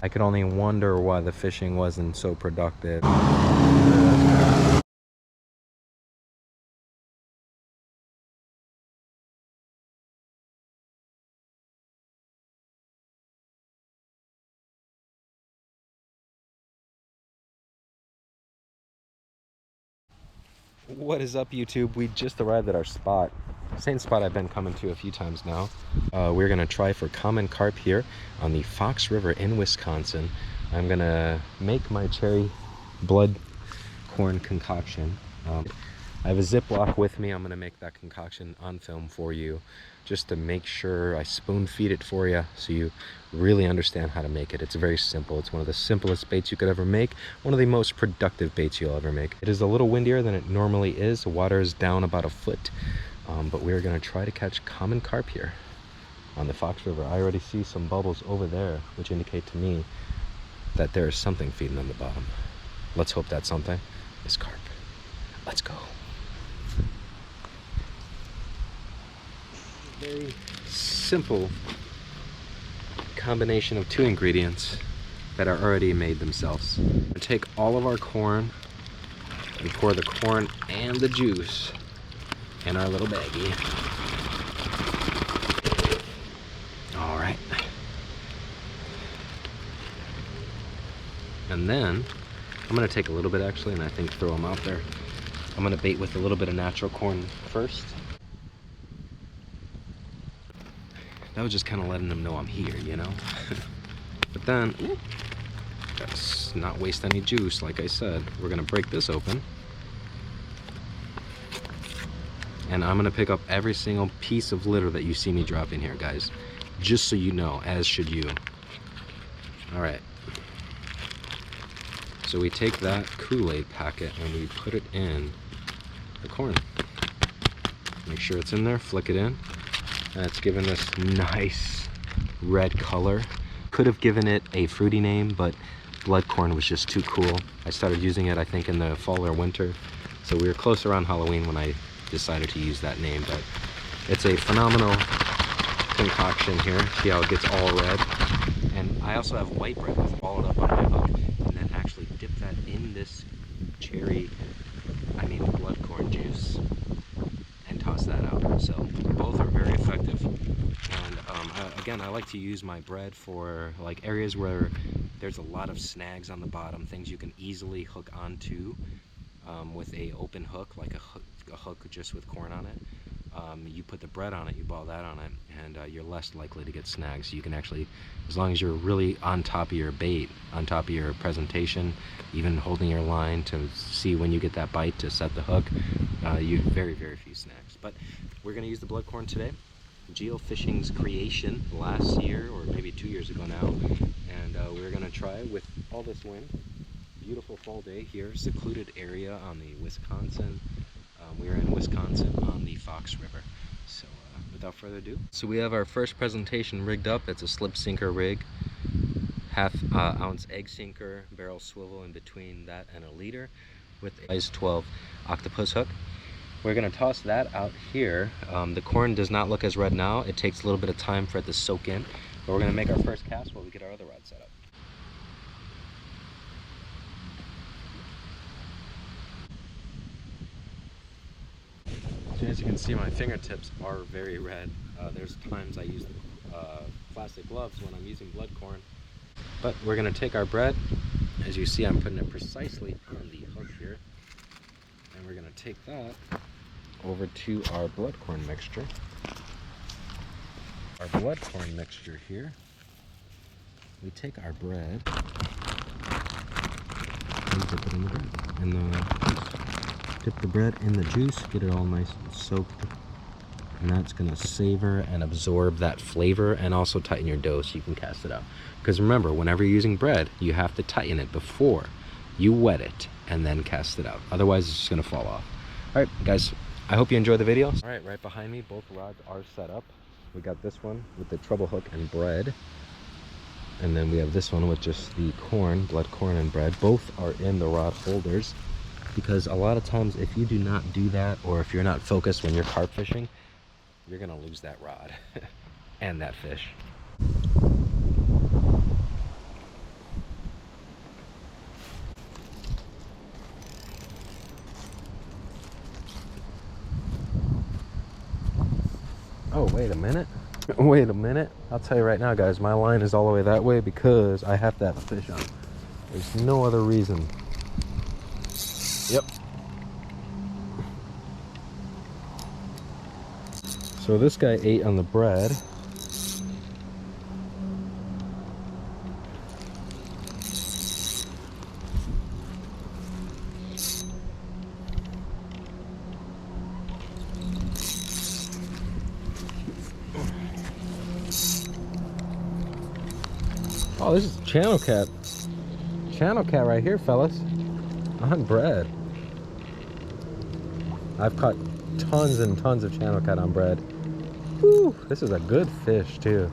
I could only wonder why the fishing wasn't so productive. What is up, YouTube? We just arrived at our spot. Same spot I've been coming to a few times now. We're gonna try for common carp here on the Fox River in Wisconsin. I'm gonna make my cherry blood corn concoction. I have a Ziploc with me. I'm gonna make that concoction on film for you, just to make sure I spoon feed it for you so you really understand how to make it. It's very simple. It's one of the simplest baits you could ever make, one of the most productive baits you'll ever make. It is a little windier than it normally is. The water is down about a foot, but we're gonna try to catch common carp here on the Fox River. I already see some bubbles over there, which indicate to me that there is something feeding on the bottom. Let's hope that something is carp. Let's go. Very simple combination of two ingredients that are already made themselves. We'll take all of our corn and pour the corn and the juice in our little baggie. All right. And then I'm gonna take a little bit actually, and I think throw them out there. I'm gonna bait with a little bit of natural corn first. That was just kind of letting them know I'm here, you know? But then, let's not waste any juice, like I said. We're gonna break this open. And I'm gonna pick up every single piece of litter that you see me drop in here, guys. Just so you know, as should you. All right. So we take that Kool-Aid packet and we put it in the corn. Make sure it's in there, flick it in. That's given this nice red color. Could have given it a fruity name, but blood corn was just too cool. I started using it, I think, in the fall or winter. So we were close around Halloween when I decided to use that name, but it's a phenomenal concoction here. See how it gets all red? And I also have white bread that's balled up on my hook, and then actually dip that in this blood corn juice and toss that out. So both are very effective. And again, I like to use my bread for like areas where there's a lot of snags on the bottom, things you can easily hook onto with a open hook, like a hook just with corn on it. You put the bread on it, you ball that on it, and you're less likely to get snags. So you can actually, as long as you're really on top of your bait, on top of your presentation, even holding your line to see when you get that bite to set the hook, you very, very few snags. But we're gonna use the blood corn today. Geofishing's creation last year, or maybe 2 years ago now, and we're gonna try with all this wind. Beautiful fall day here, secluded area on the Wisconsin. We are in Wisconsin on the Fox River. So without further ado, so we have our first presentation rigged up. It's a slip sinker rig, half ounce egg sinker, barrel swivel in between that and a leader, with a size 12 octopus hook. We're gonna toss that out here. The corn does not look as red now. It takes a little bit of time for it to soak in, but we're gonna make our first cast while we get our other rod set up. So as you can see, my fingertips are very red. There's times I use plastic gloves when I'm using blood corn. But we're gonna take our bread. As you see, I'm putting it precisely on the hook here. And we're gonna take that over to our blood corn mixture. Our blood corn mixture here. We take our bread and dip it in the bread. Dip the bread in the juice, get it all nice and soaked, and that's gonna savor and absorb that flavor and also tighten your dough so you can cast it out. Because remember, whenever you're using bread, you have to tighten it before you wet it and then cast it out. Otherwise, it's just gonna fall off. All right, guys, I hope you enjoyed the video. All right, right behind me, both rods are set up. We got this one with the treble hook and bread. And then we have this one with just the corn, blood corn and bread. Both are in the rod holders. Because a lot of times if you do not do that, or if you're not focused when you're carp fishing, you're gonna lose that rod and that fish. Oh, wait a minute. Wait a minute. I'll tell you right now, guys, my line is all the way that way because I have to have a fish on. There's no other reason. Yep. So this guy ate on the bread. Oh, this is channel cat. Channel cat right here, fellas. On bread. I've caught tons and tons of channel cat on bread. Whew, this is a good fish too.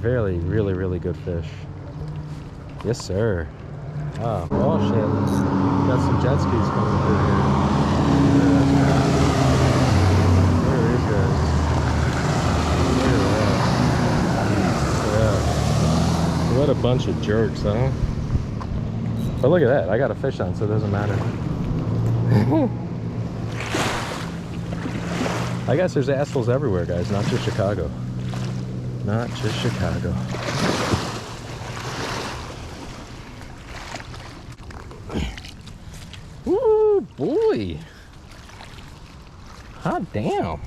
Really, really, really good fish. Yes, sir. Oh, oh shit. Got some jet skis coming through here. There is guys. Yeah. What a bunch of jerks, huh? But look at that. I got a fish on, so it doesn't matter. I guess there's assholes everywhere, guys, not just Chicago. Not just Chicago. Ooh, boy. Hot damn.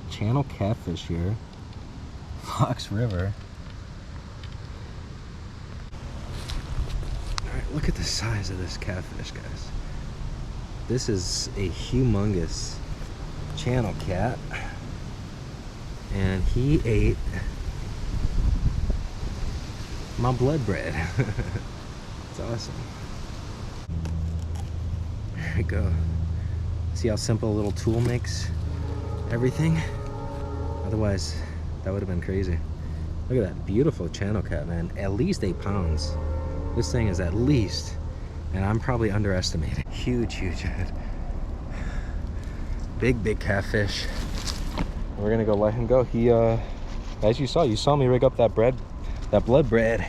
Channel catfish here. Fox River. Alright, look at the size of this catfish, guys. This is a humongous channel cat. And he ate my blood bread. It's awesome. There we go. See how simple a little tool makes everything? Otherwise, that would have been crazy. Look at that beautiful channel cat, man. At least 8 pounds. This thing is at least, and I'm probably underestimating. Huge, huge head. Big, big catfish. We're gonna go let him go. He, as you saw me rig up that bread, that blood bread,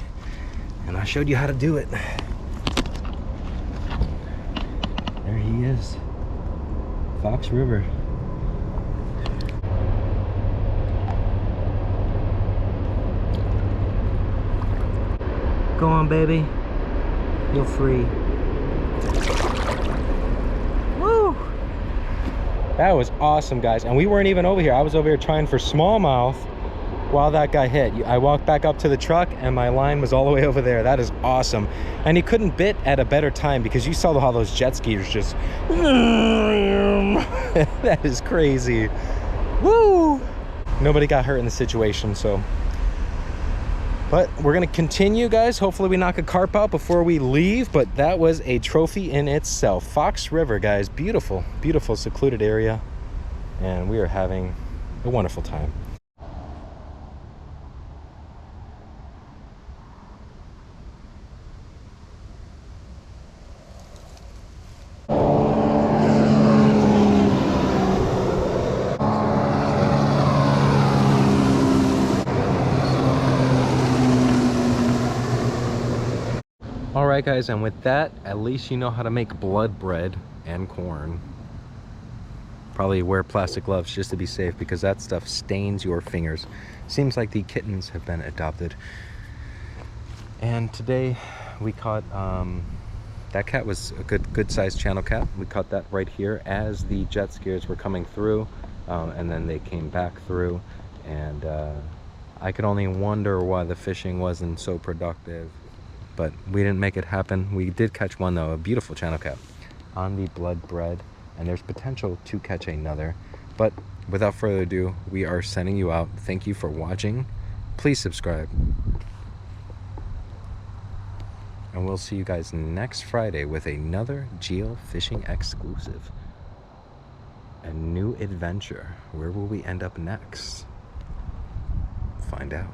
and I showed you how to do it. There he is, Fox River. Go on, baby. You're free. Woo! That was awesome, guys. And we weren't even over here. I was over here trying for smallmouth while that guy hit. I walked back up to the truck and my line was all the way over there. That is awesome. And he couldn't bit at a better time because you saw how those jet skiers just... That is crazy. Woo! Nobody got hurt in the situation, so... But we're gonna continue, guys. Hopefully we knock a carp out before we leave, but that was a trophy in itself. Fox River, guys, beautiful, beautiful secluded area. And we are having a wonderful time. Alright guys, and with that, at least you know how to make blood bread and corn. Probably wear plastic gloves just to be safe because that stuff stains your fingers. Seems like the kittens have been adopted. And today we caught, that cat was a good sized channel cat. We caught that right here as the jet skiers were coming through, and then they came back through, and I could only wonder why the fishing wasn't so productive. But we didn't make it happen. We did catch one though, a beautiful channel cat on the blood bread, and there's potential to catch another. But without further ado, we are sending you out. Thank you for watching. Please subscribe. And we'll see you guys next Friday with another geofishing exclusive. A new adventure. Where will we end up next? Find out.